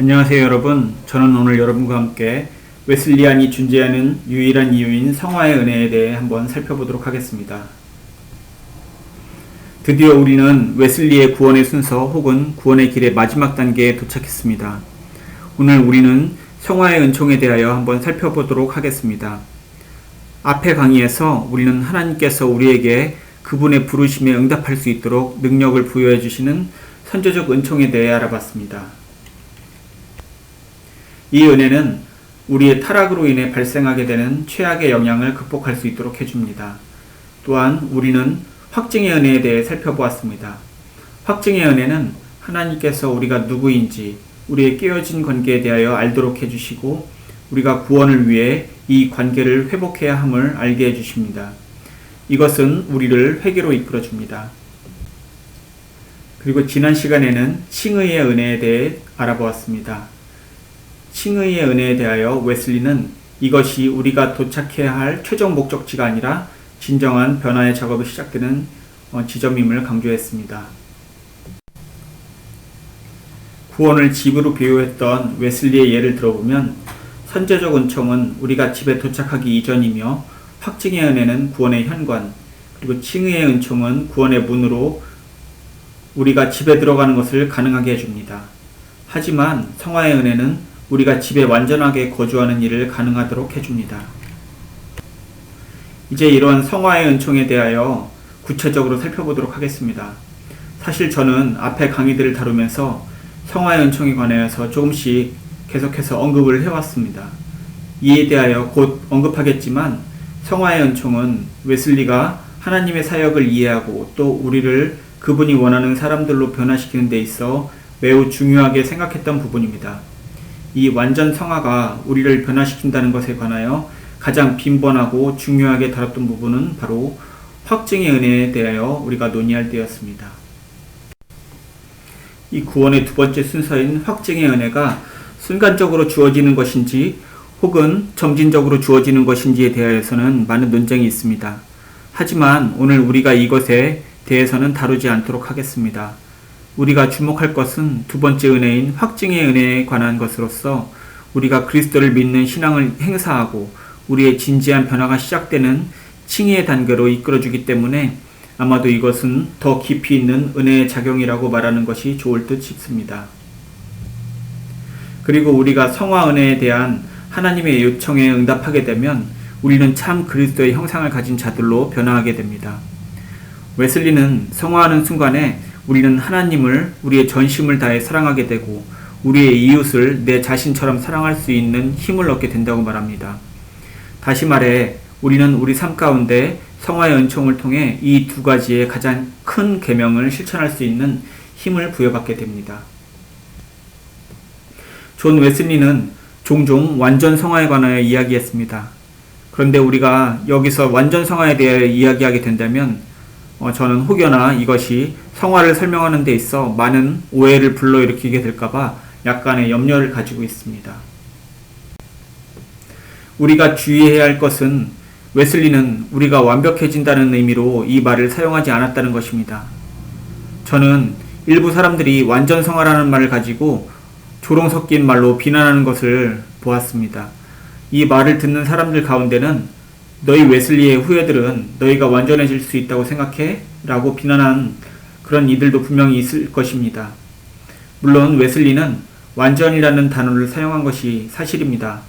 안녕하세요 여러분. 저는 오늘 여러분과 함께 웨슬리안이 존재하는 유일한 이유인 성화의 은혜에 대해 한번 살펴보도록 하겠습니다. 드디어 우리는 웨슬리의 구원의 순서 혹은 구원의 길의 마지막 단계에 도착했습니다. 오늘 우리는 성화의 은총에 대하여 한번 살펴보도록 하겠습니다. 앞의 강의에서 우리는 하나님께서 우리에게 그분의 부르심에 응답할 수 있도록 능력을 부여해 주시는 선조적 은총에 대해 알아봤습니다. 이 은혜는 우리의 타락으로 인해 발생하게 되는 최악의 영향을 극복할 수 있도록 해줍니다. 또한 우리는 확증의 은혜에 대해 살펴보았습니다. 확증의 은혜는 하나님께서 우리가 누구인지 우리의 깨어진 관계에 대하여 알도록 해주시고 우리가 구원을 위해 이 관계를 회복해야 함을 알게 해주십니다. 이것은 우리를 회개로 이끌어줍니다. 그리고 지난 시간에는 칭의의 은혜에 대해 알아보았습니다. 칭의의 은혜에 대하여 웨슬리는 이것이 우리가 도착해야 할 최종 목적지가 아니라 진정한 변화의 작업이 시작되는 지점임을 강조했습니다. 구원을 집으로 비유했던 웨슬리의 예를 들어보면 선제적 은총은 우리가 집에 도착하기 이전이며 확증의 은혜는 구원의 현관, 그리고 칭의의 은총은 구원의 문으로 우리가 집에 들어가는 것을 가능하게 해줍니다. 하지만 성화의 은혜는 우리가 집에 완전하게 거주하는 일을 가능하도록 해줍니다. 이제 이러한 성화의 은총에 대하여 구체적으로 살펴보도록 하겠습니다. 사실 저는 앞에 강의들을 다루면서 성화의 은총에 관하여서 조금씩 계속해서 언급을 해왔습니다. 이에 대하여 곧 언급하겠지만 성화의 은총은 웨슬리가 하나님의 사역을 이해하고 또 우리를 그분이 원하는 사람들로 변화시키는 데 있어 매우 중요하게 생각했던 부분입니다. 이 완전 성화가 우리를 변화시킨다는 것에 관하여 가장 빈번하고 중요하게 다뤘던 부분은 바로 확증의 은혜에 대하여 우리가 논의할 때였습니다. 이 구원의 두 번째 순서인 확증의 은혜가 순간적으로 주어지는 것인지 혹은 점진적으로 주어지는 것인지에 대하여서는 많은 논쟁이 있습니다. 하지만 오늘 우리가 이것에 대해서는 다루지 않도록 하겠습니다. 우리가 주목할 것은 두 번째 은혜인 확증의 은혜에 관한 것으로서 우리가 그리스도를 믿는 신앙을 행사하고 우리의 진지한 변화가 시작되는 칭의의 단계로 이끌어주기 때문에 아마도 이것은 더 깊이 있는 은혜의 작용이라고 말하는 것이 좋을 듯 싶습니다. 그리고 우리가 성화 은혜에 대한 하나님의 요청에 응답하게 되면 우리는 참 그리스도의 형상을 가진 자들로 변화하게 됩니다. 웨슬리는 성화하는 순간에 우리는 하나님을 우리의 전심을 다해 사랑하게 되고 우리의 이웃을 내 자신처럼 사랑할 수 있는 힘을 얻게 된다고 말합니다. 다시 말해 우리는 우리 삶 가운데 성화의 은총을 통해 이 두 가지의 가장 큰 계명을 실천할 수 있는 힘을 부여받게 됩니다. 존 웨슬리는 종종 완전 성화에 관하여 이야기했습니다. 그런데 우리가 여기서 완전 성화에 대해 이야기하게 된다면 저는 혹여나 이것이 성화를 설명하는 데 있어 많은 오해를 불러일으키게 될까봐 약간의 염려를 가지고 있습니다. 우리가 주의해야 할 것은 웨슬리는 우리가 완벽해진다는 의미로 이 말을 사용하지 않았다는 것입니다. 저는 일부 사람들이 완전 성화라는 말을 가지고 조롱 섞인 말로 비난하는 것을 보았습니다. 이 말을 듣는 사람들 가운데는 너희 웨슬리의 후예들은 너희가 완전해질 수 있다고 생각해? 라고 비난한 그런 이들도 분명히 있을 것입니다. 물론 웨슬리는 완전이라는 단어를 사용한 것이 사실입니다.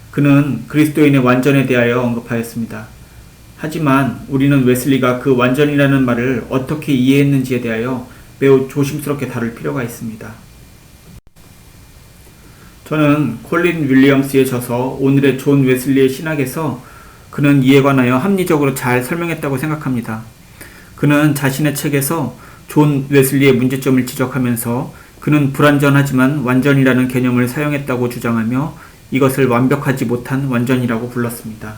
그는 그리스도인의 완전에 대하여 언급하였습니다. 하지만 우리는 웨슬리가 그 완전이라는 말을 어떻게 이해했는지에 대하여 매우 조심스럽게 다룰 필요가 있습니다. 저는 콜린 윌리엄스의 저서 오늘의 존 웨슬리의 신학에서 그는 이에 관하여 합리적으로 잘 설명했다고 생각합니다. 그는 자신의 책에서 존 웨슬리의 문제점을 지적하면서 그는 불완전하지만 완전이라는 개념을 사용했다고 주장하며 이것을 완벽하지 못한 완전이라고 불렀습니다.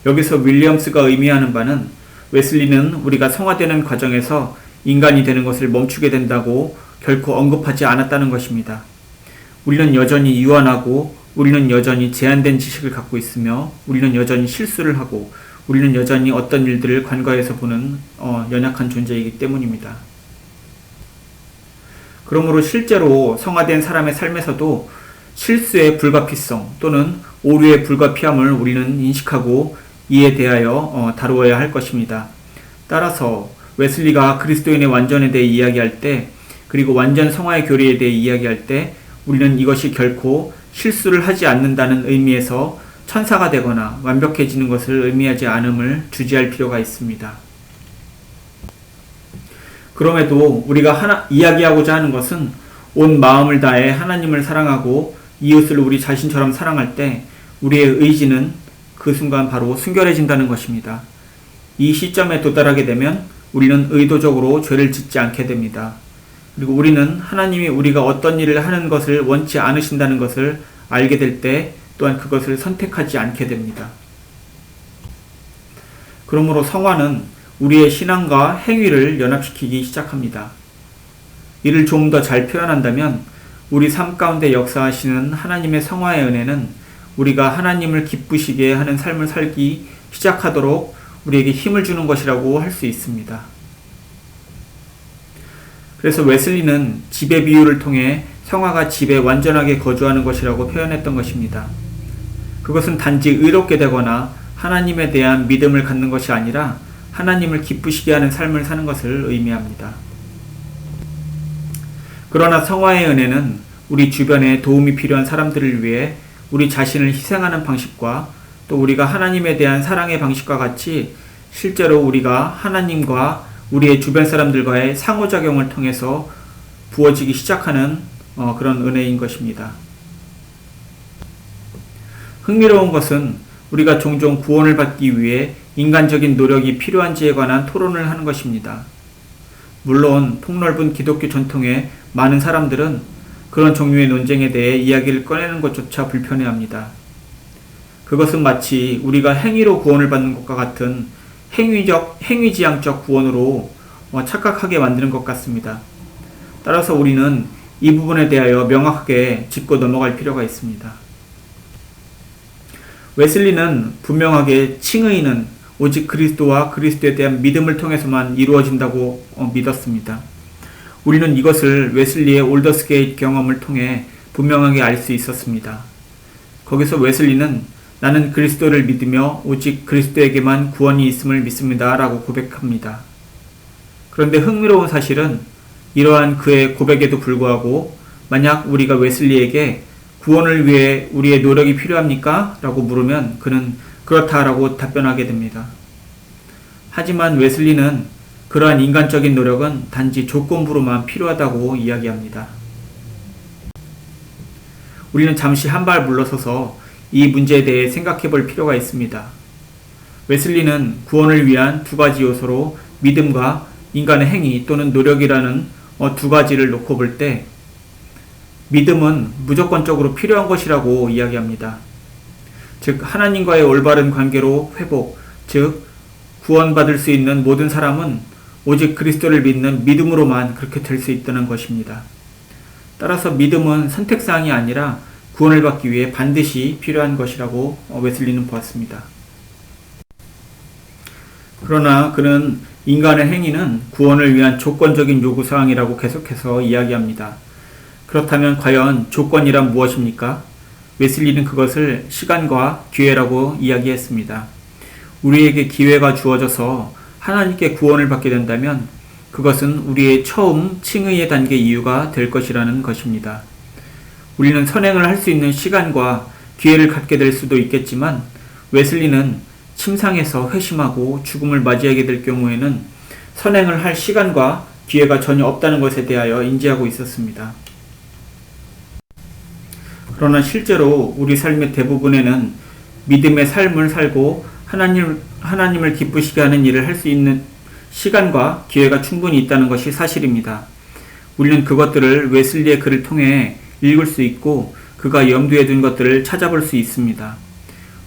여기서 윌리엄스가 의미하는 바는 웨슬리는 우리가 성화되는 과정에서 인간이 되는 것을 멈추게 된다고 결코 언급하지 않았다는 것입니다. 우리는 여전히 유한하고 우리는 여전히 제한된 지식을 갖고 있으며 우리는 여전히 실수를 하고 우리는 여전히 어떤 일들을 관과해서 보는 연약한 존재이기 때문입니다. 그러므로 실제로 성화된 사람의 삶에서도 실수의 불가피성 또는 오류의 불가피함을 우리는 인식하고 이에 대하여 다루어야 할 것입니다. 따라서 웨슬리가 그리스도인의 완전에 대해 이야기할 때, 그리고 완전 성화의 교리에 대해 이야기할 때 우리는 이것이 결코 실수를 하지 않는다는 의미에서 천사가 되거나 완벽해지는 것을 의미하지 않음을 주지할 필요가 있습니다. 그럼에도 우리가 이야기하고자 하는 것은 온 마음을 다해 하나님을 사랑하고 이웃을 우리 자신처럼 사랑할 때 우리의 의지는 그 순간 바로 순결해진다는 것입니다. 이 시점에 도달하게 되면 우리는 의도적으로 죄를 짓지 않게 됩니다. 그리고 우리는 하나님이 우리가 어떤 일을 하는 것을 원치 않으신다는 것을 알게 될 때 또한 그것을 선택하지 않게 됩니다. 그러므로 성화는 우리의 신앙과 행위를 연합시키기 시작합니다. 이를 좀 더 잘 표현한다면 우리 삶 가운데 역사하시는 하나님의 성화의 은혜는 우리가 하나님을 기쁘시게 하는 삶을 살기 시작하도록 우리에게 힘을 주는 것이라고 할 수 있습니다. 그래서 웨슬리는 집의 비유를 통해 성화가 집에 완전하게 거주하는 것이라고 표현했던 것입니다. 그것은 단지 의롭게 되거나 하나님에 대한 믿음을 갖는 것이 아니라 하나님을 기쁘시게 하는 삶을 사는 것을 의미합니다. 그러나 성화의 은혜는 우리 주변에 도움이 필요한 사람들을 위해 우리 자신을 희생하는 방식과 또 우리가 하나님에 대한 사랑의 방식과 같이 실제로 우리가 하나님과 우리의 주변 사람들과의 상호작용을 통해서 부어지기 시작하는 그런 은혜인 것입니다. 흥미로운 것은 우리가 종종 구원을 받기 위해 인간적인 노력이 필요한지에 관한 토론을 하는 것입니다. 물론 폭넓은 기독교 전통의 많은 사람들은 그런 종류의 논쟁에 대해 이야기를 꺼내는 것조차 불편해합니다. 그것은 마치 우리가 행위로 구원을 받는 것과 같은 행위지향적 구원으로 착각하게 만드는 것 같습니다. 따라서 우리는 이 부분에 대하여 명확하게 짚고 넘어갈 필요가 있습니다. 웨슬리는 분명하게 칭의는 오직 그리스도와 그리스도에 대한 믿음을 통해서만 이루어진다고 믿었습니다. 우리는 이것을 웨슬리의 올더스게이트 경험을 통해 분명하게 알 수 있었습니다. 거기서 웨슬리는 나는 그리스도를 믿으며 오직 그리스도에게만 구원이 있음을 믿습니다 라고 고백합니다. 그런데 흥미로운 사실은 이러한 그의 고백에도 불구하고 만약 우리가 웨슬리에게 구원을 위해 우리의 노력이 필요합니까? 라고 물으면 그는 그렇다라고 답변하게 됩니다. 하지만 웨슬리는 그러한 인간적인 노력은 단지 조건부로만 필요하다고 이야기합니다. 우리는 잠시 한 발 물러서서 이 문제에 대해 생각해 볼 필요가 있습니다. 웨슬리는 구원을 위한 두 가지 요소로 믿음과 인간의 행위 또는 노력이라는 두 가지를 놓고 볼 때 믿음은 무조건적으로 필요한 것이라고 이야기합니다. 즉 하나님과의 올바른 관계로 회복, 즉 구원받을 수 있는 모든 사람은 오직 그리스도를 믿는 믿음으로만 그렇게 될 수 있다는 것입니다. 따라서 믿음은 선택사항이 아니라 구원을 받기 위해 반드시 필요한 것이라고 웨슬리는 보았습니다. 그러나 그는 인간의 행위는 구원을 위한 조건적인 요구사항이라고 계속해서 이야기합니다. 그렇다면 과연 조건이란 무엇입니까? 웨슬리는 그것을 시간과 기회라고 이야기했습니다. 우리에게 기회가 주어져서 하나님께 구원을 받게 된다면 그것은 우리의 처음 칭의의 단계 이유가 될 것이라는 것입니다. 우리는 선행을 할 수 있는 시간과 기회를 갖게 될 수도 있겠지만 웨슬리는 침상에서 회심하고 죽음을 맞이하게 될 경우에는 선행을 할 시간과 기회가 전혀 없다는 것에 대하여 인지하고 있었습니다. 그러나 실제로 우리 삶의 대부분에는 믿음의 삶을 살고 하나님을 기쁘시게 하는 일을 할 수 있는 시간과 기회가 충분히 있다는 것이 사실입니다. 우리는 그것들을 웨슬리의 글을 통해 읽을 수 있고 그가 염두에 둔 것들을 찾아볼 수 있습니다.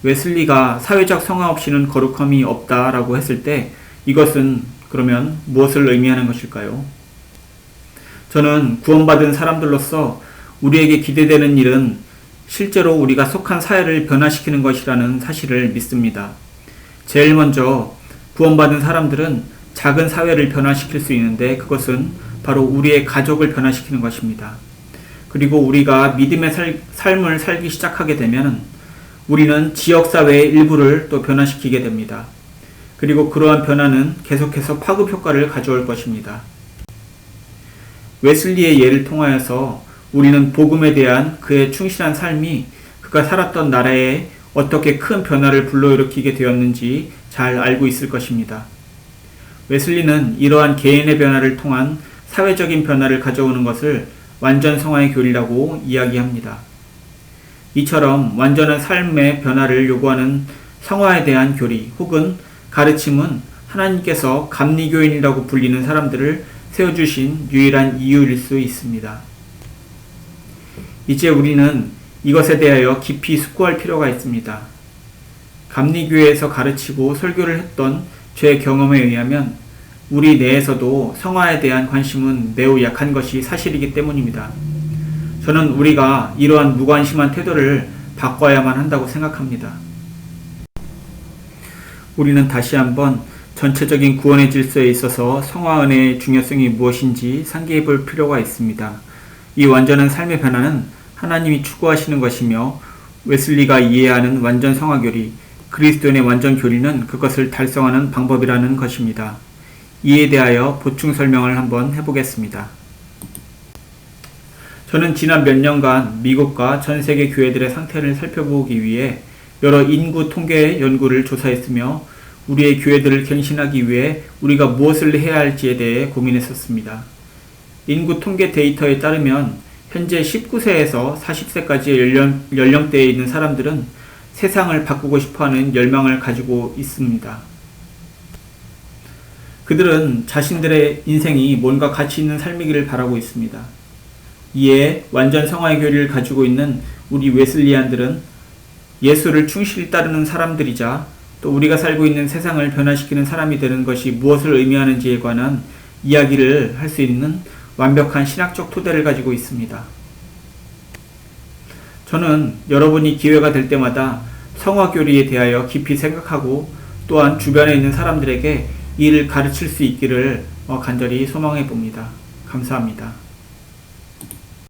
웨슬리가 사회적 성화 없이는 거룩함이 없다라고 했을 때 이것은 그러면 무엇을 의미하는 것일까요? 저는 구원받은 사람들로서 우리에게 기대되는 일은 실제로 우리가 속한 사회를 변화시키는 것이라는 사실을 믿습니다. 제일 먼저 구원받은 사람들은 작은 사회를 변화시킬 수 있는데 그것은 바로 우리의 가족을 변화시키는 것입니다. 그리고 우리가 믿음의 삶을 살기 시작하게 되면 우리는 지역사회의 일부를 또 변화시키게 됩니다. 그리고 그러한 변화는 계속해서 파급 효과를 가져올 것입니다. 웨슬리의 예를 통하여서 우리는 복음에 대한 그의 충실한 삶이 그가 살았던 나라에 어떻게 큰 변화를 불러일으키게 되었는지 잘 알고 있을 것입니다. 웨슬리는 이러한 개인의 변화를 통한 사회적인 변화를 가져오는 것을 완전 성화의 교리라고 이야기합니다. 이처럼 완전한 삶의 변화를 요구하는 성화에 대한 교리 혹은 가르침은 하나님께서 감리교인이라고 불리는 사람들을 세워주신 유일한 이유일 수 있습니다. 이제 우리는 이것에 대하여 깊이 숙고할 필요가 있습니다. 감리교회에서 가르치고 설교를 했던 제 경험에 의하면 우리 내에서도 성화에 대한 관심은 매우 약한 것이 사실이기 때문입니다. 저는 우리가 이러한 무관심한 태도를 바꿔야만 한다고 생각합니다. 우리는 다시 한번 전체적인 구원의 질서에 있어서 성화 은혜의 중요성이 무엇인지 상기해 볼 필요가 있습니다. 이 완전한 삶의 변화는 하나님이 추구하시는 것이며 웨슬리가 이해하는 완전 성화 교리, 그리스도인의 완전 교리는 그것을 달성하는 방법이라는 것입니다. 이에 대하여 보충 설명을 한번 해보겠습니다. 저는 지난 몇 년간 미국과 전 세계 교회들의 상태를 살펴보기 위해 여러 인구 통계 연구를 조사했으며 우리의 교회들을 갱신하기 위해 우리가 무엇을 해야 할지에 대해 고민했었습니다. 인구 통계 데이터에 따르면 현재 19세에서 40세까지의 연령대에 있는 사람들은 세상을 바꾸고 싶어하는 열망을 가지고 있습니다. 그들은 자신들의 인생이 뭔가 가치 있는 삶이기를 바라고 있습니다. 이에 완전 성화의 교리를 가지고 있는 우리 웨슬리안들은 예수를 충실히 따르는 사람들이자 또 우리가 살고 있는 세상을 변화시키는 사람이 되는 것이 무엇을 의미하는지에 관한 이야기를 할 수 있는 완벽한 신학적 토대를 가지고 있습니다. 저는 여러분이 기회가 될 때마다 성화교리에 대하여 깊이 생각하고 또한 주변에 있는 사람들에게 이를 가르칠 수 있기를 간절히 소망해 봅니다. 감사합니다.